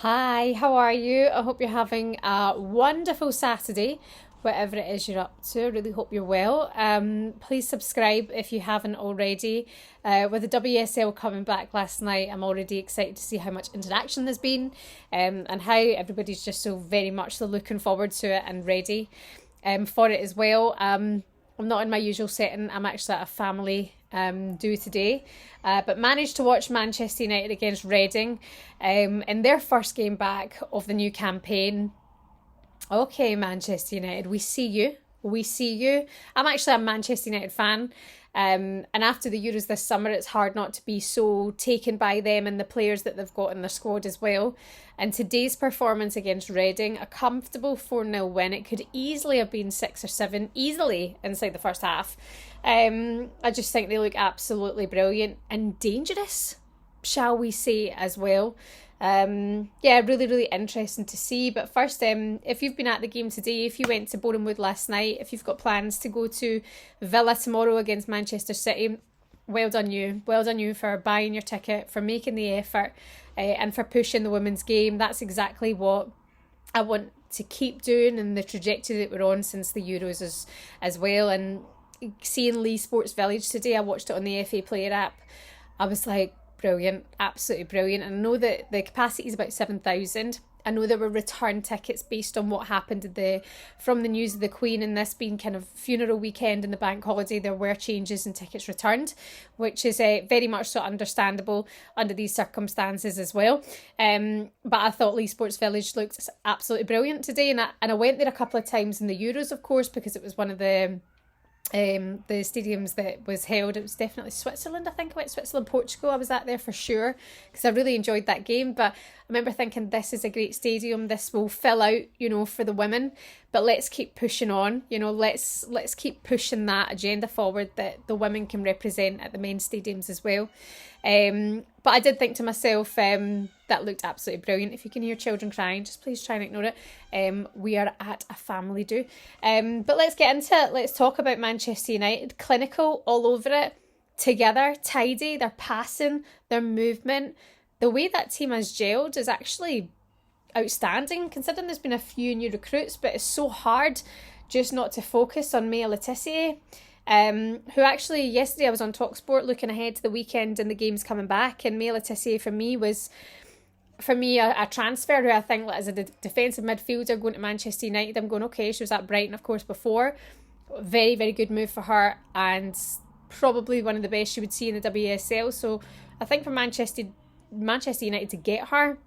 Hi, how are you? I hope you're having a wonderful Saturday, whatever it is you're up to. I really hope you're well. Please subscribe if you haven't already. With the WSL coming back last night, I'm already excited to see how much interaction there's been, and how everybody's just so very much so looking forward to it and ready for it as well. I'm not in my usual setting. I'm actually at a family do today, but managed to watch Manchester United against Reading in their first game back of the new campaign. Okay, Manchester United, we see you. We see you. I'm actually a Manchester United fan. And after the Euros this summer, it's hard not to be so taken by them and the players that they've got in their squad as well. And today's performance against Reading, a comfortable 4-0 win. It could easily have been 6 or 7, easily inside the first half. I just think they look absolutely brilliant and dangerous, shall we say, as well. Yeah, really, really interesting to see. But first, if you've been at the game today, if you went to Bournemouth last night, if you've got plans to go to Villa tomorrow against Manchester City, well done you. Well done you for buying your ticket, for making the effort, and for pushing the women's game. That's exactly what I want to keep doing, and the trajectory that we're on since the Euros as well. And seeing Leigh Sports Village today, I watched it on the FA Player app. I was like, brilliant, absolutely brilliant. And I know that the capacity is about 7,000. I know there were return tickets based on what happened from the news of the Queen, and this being kind of funeral weekend and the bank holiday, there were changes and tickets returned, which is very much so understandable under these circumstances as well. But I thought Leigh Sports Village looked absolutely brilliant today, and I went there a couple of times in the Euros, of course, because it was one of the stadiums that was held. It was definitely Switzerland. I think I went Switzerland, Portugal. I was at there for sure because I really enjoyed that game. But I remember thinking, this is a great stadium. This will fill out, for the women. But let's keep pushing on. Let's keep pushing that agenda forward that the women can represent at the men's stadiums as well. But I did think to myself, that looked absolutely brilliant. If you can hear children crying, just please try and ignore it. We are at a family do. But let's get into it. Let's talk about Manchester United. Clinical all over it. Together, tidy, their passing, their movement. The way that team has gelled is actually outstanding, considering there's been a few new recruits, but it's so hard just not to focus on Tissier. Who actually yesterday I was on TalkSport looking ahead to the weekend and the games coming back, and Tissier for me was a transfer who I think as a defensive midfielder going to Manchester United, I'm going, okay, she was at Brighton of course before, very very good move for her and probably one of the best you would see in the WSL. So I think for Manchester United to get her,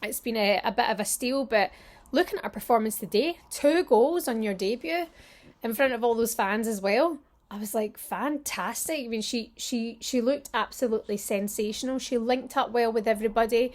it's been a bit of a steal. But looking at her performance today, 2 goals on your debut in front of all those fans as well, I was like, fantastic. I mean, she looked absolutely sensational. She linked up well with everybody.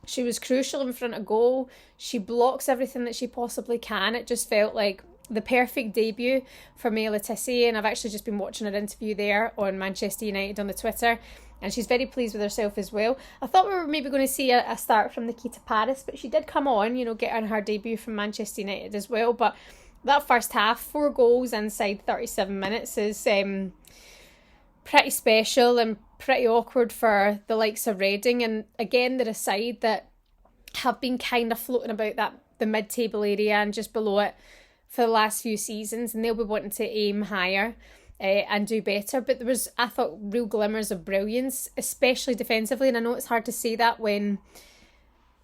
She was crucial in front of goal. She blocks everything that she possibly can. It just felt like the perfect debut for Tissier, and I've actually just been watching her interview there on Manchester United on the Twitter, and she's very pleased with herself as well. I thought we were maybe going to see a start from Nikita Paris, but she did come on, get on her debut from Manchester United as well. But that first half, 4 goals inside 37 minutes is pretty special and pretty awkward for the likes of Reading. And again, they're a side that have been kind of floating about the mid-table area and just below it for the last few seasons, and they'll be wanting to aim higher and do better. But there was, I thought, real glimmers of brilliance, especially defensively. And I know it's hard to say that when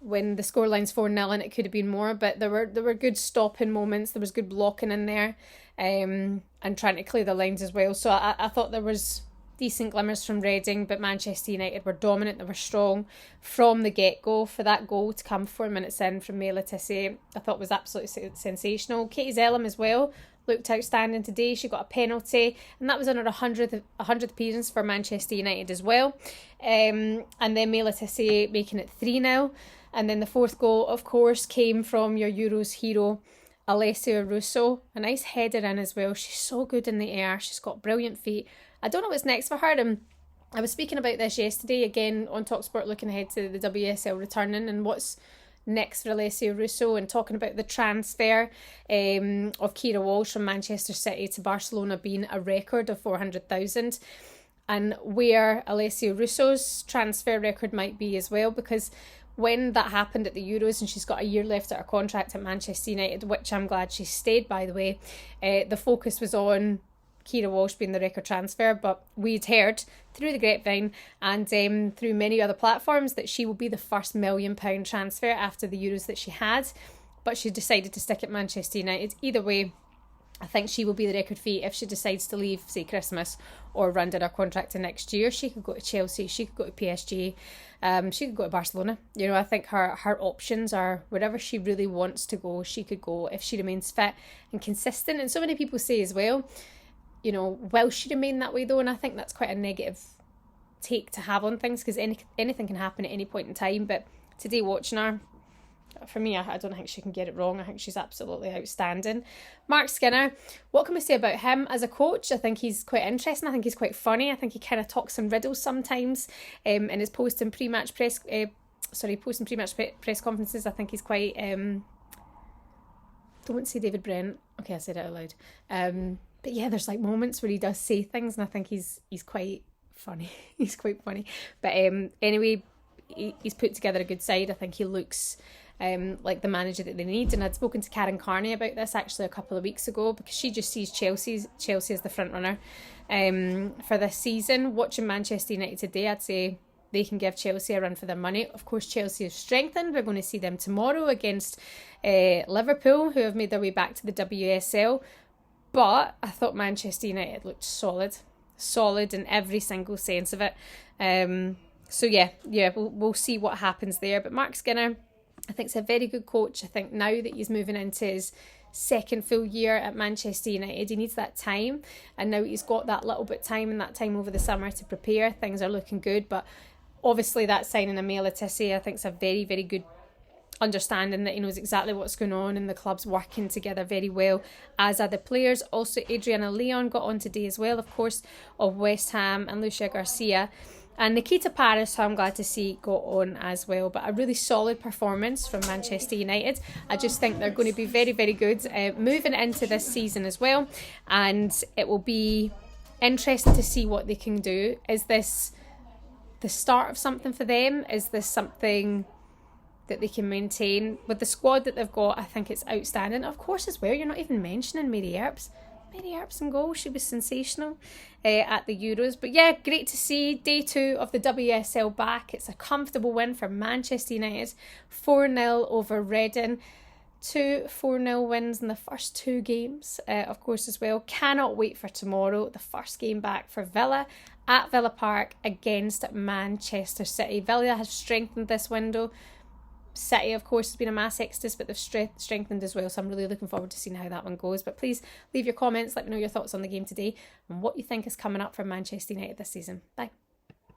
the scoreline's 4-0 and it could have been more, but there were good stopping moments, there was good blocking in there, and trying to clear the lines as well. So I thought there was decent glimmers from Reading, but Manchester United were dominant, they were strong from the get-go. For that goal to come 4 minutes in from Tissier, I thought was absolutely sensational. Katie Zelem as well looked outstanding today. She got a penalty, and that was on her 100th appearance for Manchester United as well. And then Tissier making it 3-0. And then the 4th goal, of course, came from your Euros hero, Alessia Russo. A nice header in as well. She's so good in the air. She's got brilliant feet. I don't know what's next for her. And I was speaking about this yesterday, again, on TalkSport, looking ahead to the WSL returning and what's next for Alessia Russo, and talking about the transfer of Keira Walsh from Manchester City to Barcelona being a record of 400,000. And where Alessia Russo's transfer record might be as well, because when that happened at the Euros and she's got a year left at her contract at Manchester United, which I'm glad she stayed, by the way, the focus was on Keira Walsh being the record transfer, but we'd heard through the grapevine and through many other platforms that she will be the first £1 million transfer after the Euros that she had, but she decided to stick at Manchester United. Either way, I think she will be the record fee if she decides to leave, say, Christmas or run down her contract to next year. She could go to Chelsea, she could go to PSG, she could go to Barcelona. You know, I think her options are wherever she really wants to go, she could go if she remains fit and consistent. And so many people say as well, you know, will she remain that way though? And I think that's quite a negative take to have on things, because anything can happen at any point in time. But today, watching her, for me, I don't think she can get it wrong. I think she's absolutely outstanding. Marc Skinner, what can we say about him as a coach? I think he's quite interesting. I think he's quite funny. I think he kind of talks in riddles sometimes in his posting pre-match press conferences. I think he's quite... don't say David Brent. Okay, I said it out loud. But yeah, there's like moments where he does say things, and I think he's quite funny. He's quite funny. But anyway, he's put together a good side. I think he looks like the manager that they need. And I'd spoken to Karen Carney about this actually a couple of weeks ago, because she just sees Chelsea as the front runner for this season. Watching Manchester United today, I'd say they can give Chelsea a run for their money. Of course, Chelsea is strengthened. We're going to see them tomorrow against Liverpool, who have made their way back to the WSL. But I thought Manchester United looked solid in every single sense of it. So yeah, we'll see what happens there. But Marc Skinner, I think, is a very good coach. I think now that he's moving into his second full year at Manchester United, he needs that time. And now he's got that little bit time and that time over the summer to prepare. Things are looking good. But obviously that signing of Tissier, I think, is a very, very good understanding that he knows exactly what's going on, and the club's working together very well, as are the players. Also, Adriana Leon got on today as well, of course, of West Ham, and Lucia Garcia. And Nikita Paris, who I'm glad to see, got on as well. But a really solid performance from Manchester United. I just think they're going to be very, very good moving into this season as well. And it will be interesting to see what they can do. Is this the start of something for them? Is this something that they can maintain? With the squad that they've got, I think it's outstanding. Of course, as well, you're not even mentioning Mary Earps. Mary Earps in goal, she was sensational at the Euros. But yeah, great to see day 2 of the WSL back. It's a comfortable win for Manchester United, 4-0 over Reading. 2 4-0 wins in the first 2 games, of course, as well. Cannot wait for tomorrow, the first game back for Villa at Villa Park against Manchester City. Villa has strengthened this window. City, of course, has been a mass exodus, but they've strengthened as well, so I'm really looking forward to seeing how that one goes. But please leave your comments, let me know your thoughts on the game today and what you think is coming up for Manchester United this season. Bye.